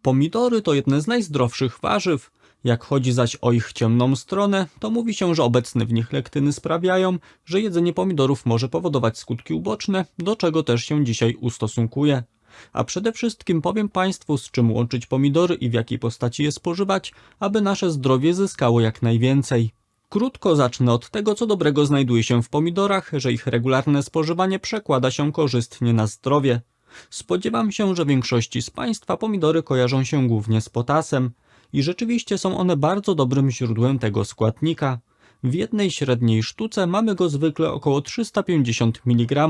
Pomidory to jedne z najzdrowszych warzyw. Jak chodzi zaś o ich ciemną stronę, to mówi się, że obecne w nich lektyny sprawiają, że jedzenie pomidorów może powodować skutki uboczne, do czego też się dzisiaj ustosunkuję. A przede wszystkim powiem Państwu, z czym łączyć pomidory i w jakiej postaci je spożywać, aby nasze zdrowie zyskało jak najwięcej. Krótko zacznę od tego, co dobrego znajduje się w pomidorach, że ich regularne spożywanie przekłada się korzystnie na zdrowie. Spodziewam się, że większości z Państwa pomidory kojarzą się głównie z potasem i rzeczywiście są one bardzo dobrym źródłem tego składnika. W jednej średniej sztuce mamy go zwykle około 350 mg.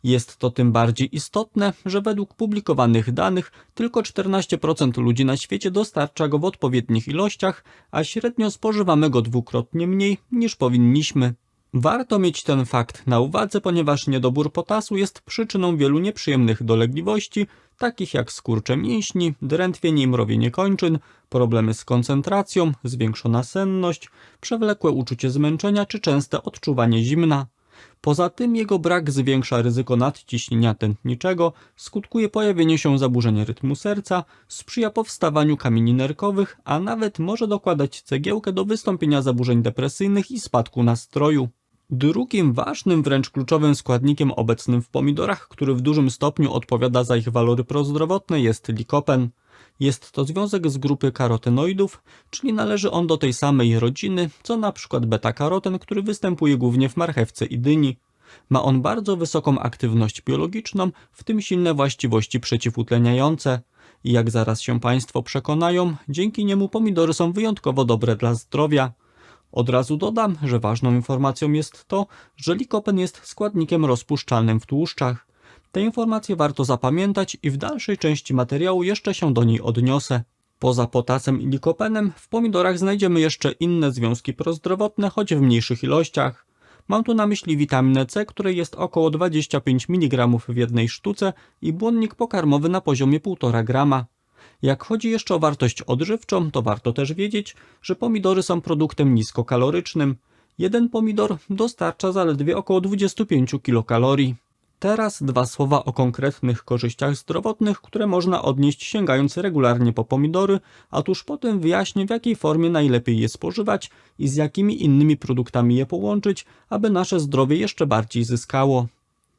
Jest to tym bardziej istotne, że według publikowanych danych tylko 14% ludzi na świecie dostarcza go w odpowiednich ilościach, a średnio spożywamy go dwukrotnie mniej niż powinniśmy. Warto mieć ten fakt na uwadze, ponieważ niedobór potasu jest przyczyną wielu nieprzyjemnych dolegliwości, takich jak skurcze mięśni, drętwienie i mrowienie kończyn, problemy z koncentracją, zwiększona senność, przewlekłe uczucie zmęczenia czy częste odczuwanie zimna. Poza tym jego brak zwiększa ryzyko nadciśnienia tętniczego, skutkuje pojawieniem się zaburzeń rytmu serca, sprzyja powstawaniu kamieni nerkowych, a nawet może dokładać cegiełkę do wystąpienia zaburzeń depresyjnych i spadku nastroju. Drugim ważnym, wręcz kluczowym składnikiem obecnym w pomidorach, który w dużym stopniu odpowiada za ich walory prozdrowotne, jest likopen. Jest to związek z grupy karotenoidów, czyli należy on do tej samej rodziny, co na przykład beta-karoten, który występuje głównie w marchewce i dyni. Ma on bardzo wysoką aktywność biologiczną, w tym silne właściwości przeciwutleniające. I jak zaraz się Państwo przekonają, dzięki niemu pomidory są wyjątkowo dobre dla zdrowia. Od razu dodam, że ważną informacją jest to, że likopen jest składnikiem rozpuszczalnym w tłuszczach. Te informacje warto zapamiętać i w dalszej części materiału jeszcze się do niej odniosę. Poza potasem i likopenem w pomidorach znajdziemy jeszcze inne związki prozdrowotne, choć w mniejszych ilościach. Mam tu na myśli witaminę C, której jest około 25 mg w jednej sztuce i błonnik pokarmowy na poziomie 1,5 grama. Jak chodzi jeszcze o wartość odżywczą, to warto też wiedzieć, że pomidory są produktem niskokalorycznym. Jeden pomidor dostarcza zaledwie około 25 kilokalorii. Teraz dwa słowa o konkretnych korzyściach zdrowotnych, które można odnieść sięgając regularnie po pomidory, a tuż potem wyjaśnię, w jakiej formie najlepiej je spożywać i z jakimi innymi produktami je połączyć, aby nasze zdrowie jeszcze bardziej zyskało.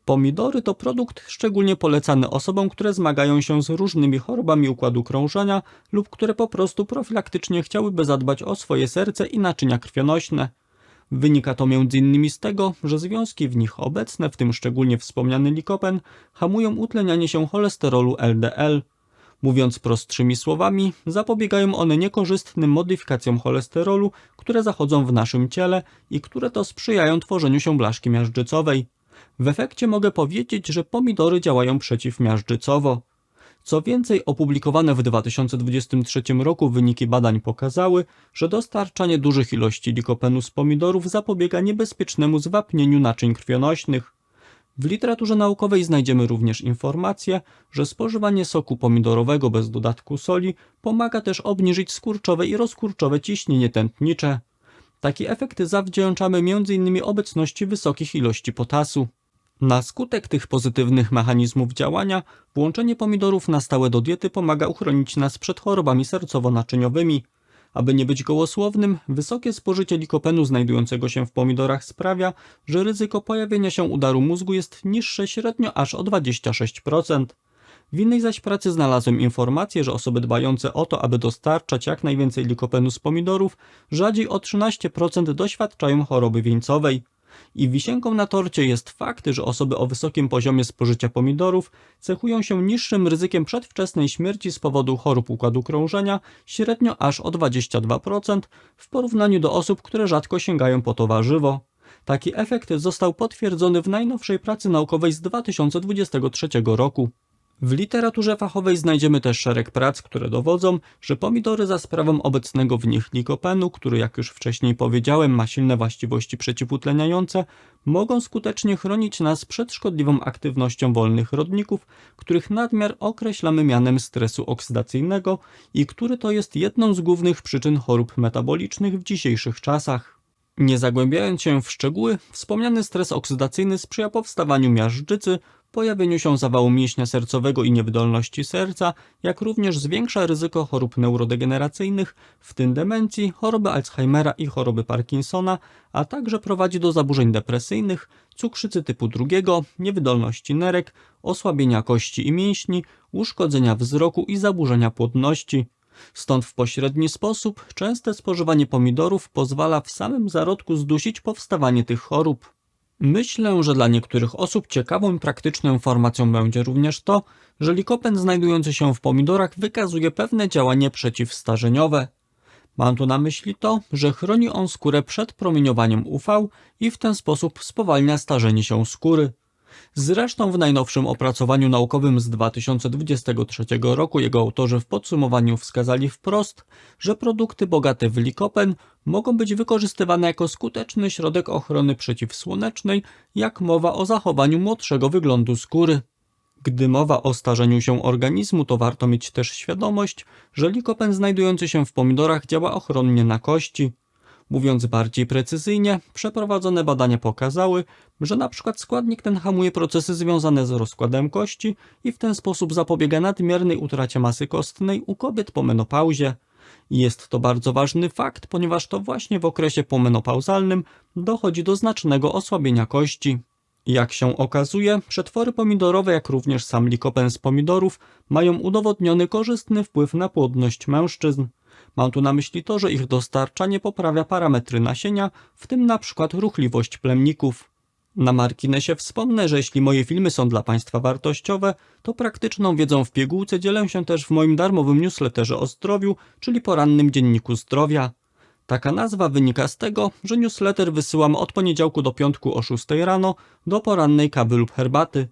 Pomidory to produkt szczególnie polecany osobom, które zmagają się z różnymi chorobami układu krążenia lub które po prostu profilaktycznie chciałyby zadbać o swoje serce i naczynia krwionośne. Wynika to m.in. z tego, że związki w nich obecne, w tym szczególnie wspomniany likopen, hamują utlenianie się cholesterolu LDL. Mówiąc prostszymi słowami, zapobiegają one niekorzystnym modyfikacjom cholesterolu, które zachodzą w naszym ciele i które to sprzyjają tworzeniu się blaszki miażdżycowej. W efekcie mogę powiedzieć, że pomidory działają przeciwmiażdżycowo. Co więcej, opublikowane w 2023 roku wyniki badań pokazały, że dostarczanie dużych ilości likopenu z pomidorów zapobiega niebezpiecznemu zwapnieniu naczyń krwionośnych. W literaturze naukowej znajdziemy również informację, że spożywanie soku pomidorowego bez dodatku soli pomaga też obniżyć skurczowe i rozkurczowe ciśnienie tętnicze. Taki efekt zawdzięczamy m.in. obecności wysokich ilości potasu. Na skutek tych pozytywnych mechanizmów działania, włączenie pomidorów na stałe do diety pomaga uchronić nas przed chorobami sercowo-naczyniowymi. Aby nie być gołosłownym, wysokie spożycie likopenu znajdującego się w pomidorach sprawia, że ryzyko pojawienia się udaru mózgu jest niższe średnio aż o 26%. W innej zaś pracy znalazłem informację, że osoby dbające o to, aby dostarczać jak najwięcej likopenu z pomidorów, rzadziej o 13% doświadczają choroby wieńcowej. I wisienką na torcie jest fakt, że osoby o wysokim poziomie spożycia pomidorów cechują się niższym ryzykiem przedwczesnej śmierci z powodu chorób układu krążenia, średnio aż o 22%, w porównaniu do osób, które rzadko sięgają po to warzywo. Taki efekt został potwierdzony w najnowszej pracy naukowej z 2023 roku. W literaturze fachowej znajdziemy też szereg prac, które dowodzą, że pomidory za sprawą obecnego w nich likopenu, który jak już wcześniej powiedziałem ma silne właściwości przeciwutleniające, mogą skutecznie chronić nas przed szkodliwą aktywnością wolnych rodników, których nadmiar określamy mianem stresu oksydacyjnego i który to jest jedną z głównych przyczyn chorób metabolicznych w dzisiejszych czasach. Nie zagłębiając się w szczegóły, wspomniany stres oksydacyjny sprzyja powstawaniu miażdżycy, pojawieniu się zawału mięśnia sercowego i niewydolności serca, jak również zwiększa ryzyko chorób neurodegeneracyjnych, w tym demencji, choroby Alzheimera i choroby Parkinsona, a także prowadzi do zaburzeń depresyjnych, cukrzycy typu 2, niewydolności nerek, osłabienia kości i mięśni, uszkodzenia wzroku i zaburzenia płodności. Stąd w pośredni sposób częste spożywanie pomidorów pozwala w samym zarodku zdusić powstawanie tych chorób. Myślę, że dla niektórych osób ciekawą i praktyczną informacją będzie również to, że likopen znajdujący się w pomidorach wykazuje pewne działanie przeciwstarzeniowe. Mam tu na myśli to, że chroni on skórę przed promieniowaniem UV i w ten sposób spowalnia starzenie się skóry. Zresztą w najnowszym opracowaniu naukowym z 2023 roku jego autorzy w podsumowaniu wskazali wprost, że produkty bogate w likopen mogą być wykorzystywane jako skuteczny środek ochrony przeciwsłonecznej, jak mowa o zachowaniu młodszego wyglądu skóry. Gdy mowa o starzeniu się organizmu, to warto mieć też świadomość, że likopen znajdujący się w pomidorach działa ochronnie na kości. Mówiąc bardziej precyzyjnie, przeprowadzone badania pokazały, że np. składnik ten hamuje procesy związane z rozkładem kości i w ten sposób zapobiega nadmiernej utracie masy kostnej u kobiet po menopauzie. Jest to bardzo ważny fakt, ponieważ to właśnie w okresie pomenopauzalnym dochodzi do znacznego osłabienia kości. Jak się okazuje, przetwory pomidorowe, jak również sam likopen z pomidorów mają udowodniony korzystny wpływ na płodność mężczyzn. Mam tu na myśli to, że ich dostarczanie poprawia parametry nasienia, w tym np. ruchliwość plemników. Na marginesie wspomnę, że jeśli moje filmy są dla Państwa wartościowe, to praktyczną wiedzą w pigułce dzielę się też w moim darmowym newsletterze o zdrowiu, czyli porannym dzienniku zdrowia. Taka nazwa wynika z tego, że newsletter wysyłam od poniedziałku do piątku o 6 rano do porannej kawy lub herbaty.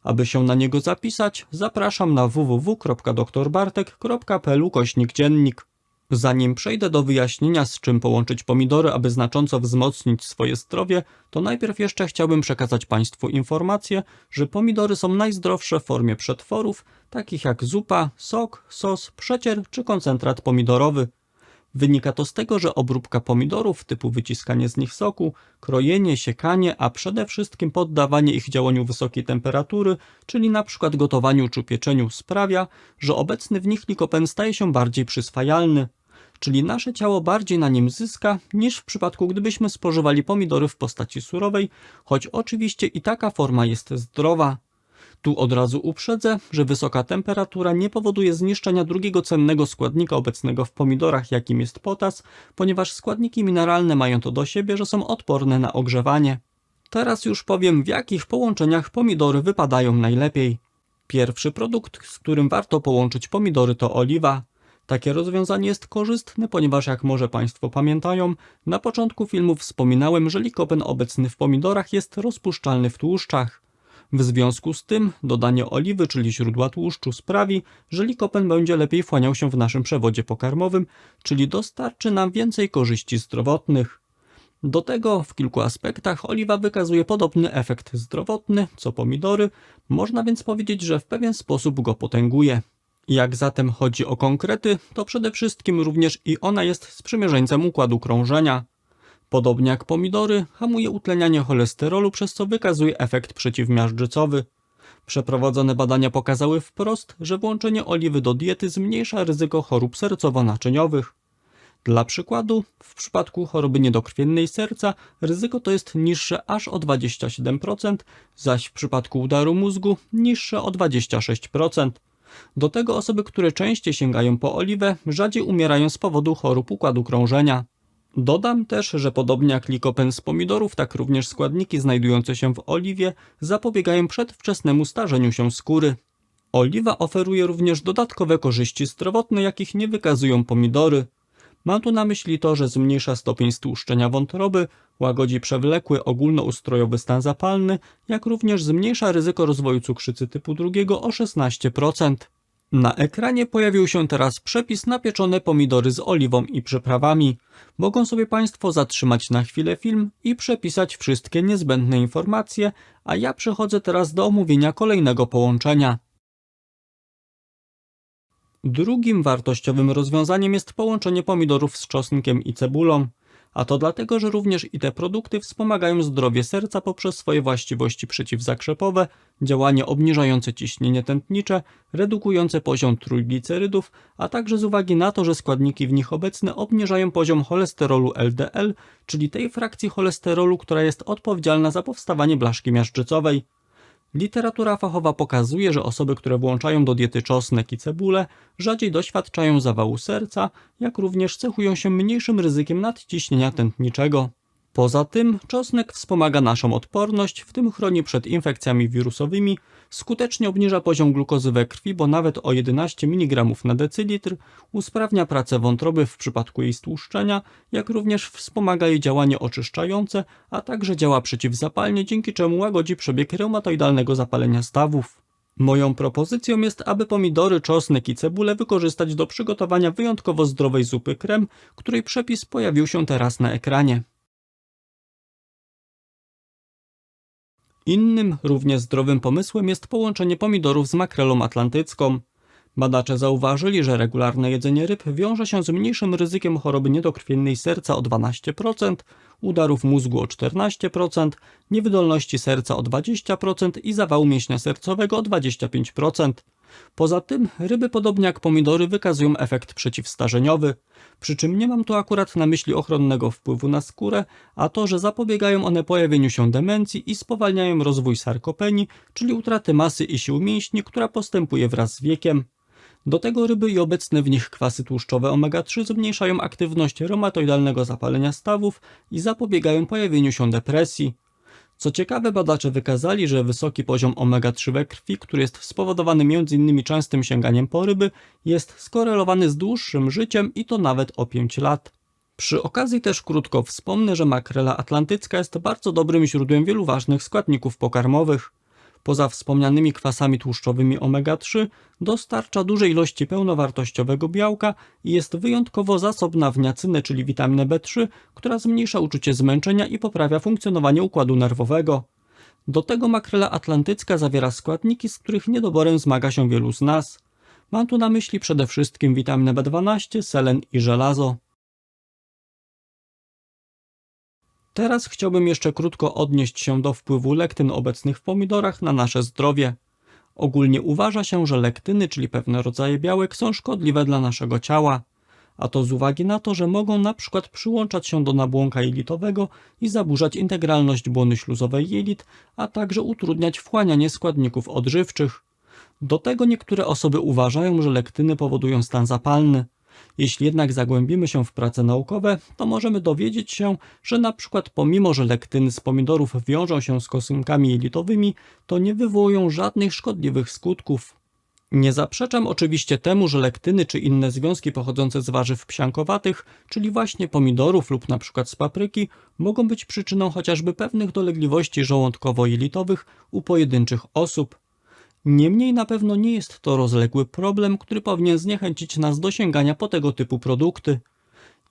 Aby się na niego zapisać, zapraszam na www.drbartek.pl/dziennik. Zanim przejdę do wyjaśnienia, z czym połączyć pomidory, aby znacząco wzmocnić swoje zdrowie, to najpierw jeszcze chciałbym przekazać Państwu informację, że pomidory są najzdrowsze w formie przetworów, takich jak zupa, sok, sos, przecier czy koncentrat pomidorowy. Wynika to z tego, że obróbka pomidorów typu wyciskanie z nich soku, krojenie, siekanie, a przede wszystkim poddawanie ich działaniu wysokiej temperatury, czyli np. gotowaniu czy pieczeniu, sprawia, że obecny w nich likopen staje się bardziej przyswajalny. Czyli nasze ciało bardziej na nim zyska niż w przypadku gdybyśmy spożywali pomidory w postaci surowej, choć oczywiście i taka forma jest zdrowa. Tu od razu uprzedzę, że wysoka temperatura nie powoduje zniszczenia drugiego cennego składnika obecnego w pomidorach, jakim jest potas, ponieważ składniki mineralne mają to do siebie, że są odporne na ogrzewanie. Teraz już powiem, w jakich połączeniach pomidory wypadają najlepiej. Pierwszy produkt, z którym warto połączyć pomidory, to oliwa. Takie rozwiązanie jest korzystne, ponieważ jak może Państwo pamiętają, na początku filmu wspominałem, że likopen obecny w pomidorach jest rozpuszczalny w tłuszczach. W związku z tym dodanie oliwy, czyli źródła tłuszczu, sprawi, że likopen będzie lepiej wchłaniał się w naszym przewodzie pokarmowym, czyli dostarczy nam więcej korzyści zdrowotnych. Do tego w kilku aspektach oliwa wykazuje podobny efekt zdrowotny co pomidory, można więc powiedzieć, że w pewien sposób go potęguje. Jak zatem chodzi o konkrety, to przede wszystkim również i ona jest sprzymierzeńcem układu krążenia. Podobnie jak pomidory, hamuje utlenianie cholesterolu, przez co wykazuje efekt przeciwmiażdżycowy. Przeprowadzone badania pokazały wprost, że włączenie oliwy do diety zmniejsza ryzyko chorób sercowo-naczyniowych. Dla przykładu, w przypadku choroby niedokrwiennej serca ryzyko to jest niższe aż o 27%, zaś w przypadku udaru mózgu niższe o 26%. Do tego osoby, które częściej sięgają po oliwę, rzadziej umierają z powodu chorób układu krążenia. Dodam też, że podobnie jak likopen z pomidorów, tak również składniki znajdujące się w oliwie zapobiegają przedwczesnemu starzeniu się skóry. Oliwa oferuje również dodatkowe korzyści zdrowotne, jakich nie wykazują pomidory. Mam tu na myśli to, że zmniejsza stopień stłuszczenia wątroby, łagodzi przewlekły ogólnoustrojowy stan zapalny, jak również zmniejsza ryzyko rozwoju cukrzycy typu 2 o 16%. Na ekranie pojawił się teraz przepis na pieczone pomidory z oliwą i przyprawami. Mogą sobie Państwo zatrzymać na chwilę film i przepisać wszystkie niezbędne informacje, a ja przechodzę teraz do omówienia kolejnego połączenia. Drugim wartościowym rozwiązaniem jest połączenie pomidorów z czosnkiem i cebulą. A to dlatego, że również i te produkty wspomagają zdrowie serca poprzez swoje właściwości przeciwzakrzepowe, działanie obniżające ciśnienie tętnicze, redukujące poziom trójglicerydów, a także z uwagi na to, że składniki w nich obecne obniżają poziom cholesterolu LDL, czyli tej frakcji cholesterolu, która jest odpowiedzialna za powstawanie blaszki miażdżycowej. Literatura fachowa pokazuje, że osoby, które włączają do diety czosnek i cebulę, rzadziej doświadczają zawału serca, jak również cechują się mniejszym ryzykiem nadciśnienia tętniczego. Poza tym czosnek wspomaga naszą odporność, w tym chroni przed infekcjami wirusowymi, skutecznie obniża poziom glukozy we krwi, bo nawet o 11 mg na decylitr, usprawnia pracę wątroby w przypadku jej stłuszczenia, jak również wspomaga jej działanie oczyszczające, a także działa przeciwzapalnie, dzięki czemu łagodzi przebieg reumatoidalnego zapalenia stawów. Moją propozycją jest, aby pomidory, czosnek i cebulę wykorzystać do przygotowania wyjątkowo zdrowej zupy krem, której przepis pojawił się teraz na ekranie. Innym, równie zdrowym pomysłem jest połączenie pomidorów z makrelą atlantycką. Badacze zauważyli, że regularne jedzenie ryb wiąże się z mniejszym ryzykiem choroby niedokrwiennej serca o 12%, udarów mózgu o 14%, niewydolności serca o 20% i zawału mięśnia sercowego o 25%. Poza tym ryby, podobnie jak pomidory, wykazują efekt przeciwstarzeniowy, przy czym nie mam tu akurat na myśli ochronnego wpływu na skórę, a to, że zapobiegają one pojawieniu się demencji i spowalniają rozwój sarkopenii, czyli utraty masy i sił mięśni, która postępuje wraz z wiekiem. Do tego ryby i obecne w nich kwasy tłuszczowe omega-3 zmniejszają aktywność reumatoidalnego zapalenia stawów i zapobiegają pojawieniu się depresji. Co ciekawe, badacze wykazali, że wysoki poziom omega-3 we krwi, który jest spowodowany m.in. częstym sięganiem po ryby, jest skorelowany z dłuższym życiem i to nawet o 5 lat. Przy okazji też krótko wspomnę, że makrela atlantycka jest bardzo dobrym źródłem wielu ważnych składników pokarmowych. Poza wspomnianymi kwasami tłuszczowymi omega-3 dostarcza duże ilości pełnowartościowego białka i jest wyjątkowo zasobna w niacynę, czyli witaminę B3, która zmniejsza uczucie zmęczenia i poprawia funkcjonowanie układu nerwowego. Do tego makrela atlantycka zawiera składniki, z których niedoborem zmaga się wielu z nas. Mam tu na myśli przede wszystkim witaminę B12, selen i żelazo. Teraz chciałbym jeszcze krótko odnieść się do wpływu lektyn obecnych w pomidorach na nasze zdrowie. Ogólnie uważa się, że lektyny, czyli pewne rodzaje białek, są szkodliwe dla naszego ciała. A to z uwagi na to, że mogą na przykład przyłączać się do nabłonka jelitowego i zaburzać integralność błony śluzowej jelit, a także utrudniać wchłanianie składników odżywczych. Do tego niektóre osoby uważają, że lektyny powodują stan zapalny. Jeśli jednak zagłębimy się w prace naukowe, to możemy dowiedzieć się, że na przykład pomimo, że lektyny z pomidorów wiążą się z kosynkami jelitowymi, to nie wywołują żadnych szkodliwych skutków. Nie zaprzeczam oczywiście temu, że lektyny czy inne związki pochodzące z warzyw psiankowatych, czyli właśnie pomidorów lub na przykład z papryki, mogą być przyczyną chociażby pewnych dolegliwości żołądkowo-jelitowych u pojedynczych osób. Niemniej na pewno nie jest to rozległy problem, który powinien zniechęcić nas do sięgania po tego typu produkty.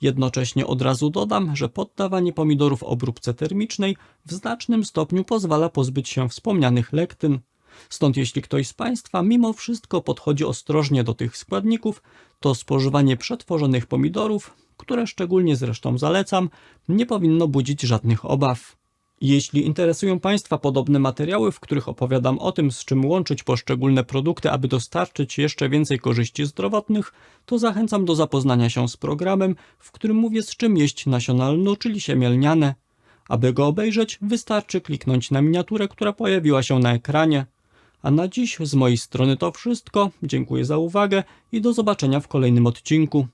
Jednocześnie od razu dodam, że poddawanie pomidorów obróbce termicznej w znacznym stopniu pozwala pozbyć się wspomnianych lektyn. Stąd jeśli ktoś z Państwa mimo wszystko podchodzi ostrożnie do tych składników, to spożywanie przetworzonych pomidorów, które szczególnie zresztą zalecam, nie powinno budzić żadnych obaw. Jeśli interesują Państwa podobne materiały, w których opowiadam o tym, z czym łączyć poszczególne produkty, aby dostarczyć jeszcze więcej korzyści zdrowotnych, to zachęcam do zapoznania się z programem, w którym mówię, z czym jeść nasiona lnu, czyli siemię lniane. Aby go obejrzeć, wystarczy kliknąć na miniaturę, która pojawiła się na ekranie. A na dziś z mojej strony to wszystko. Dziękuję za uwagę i do zobaczenia w kolejnym odcinku.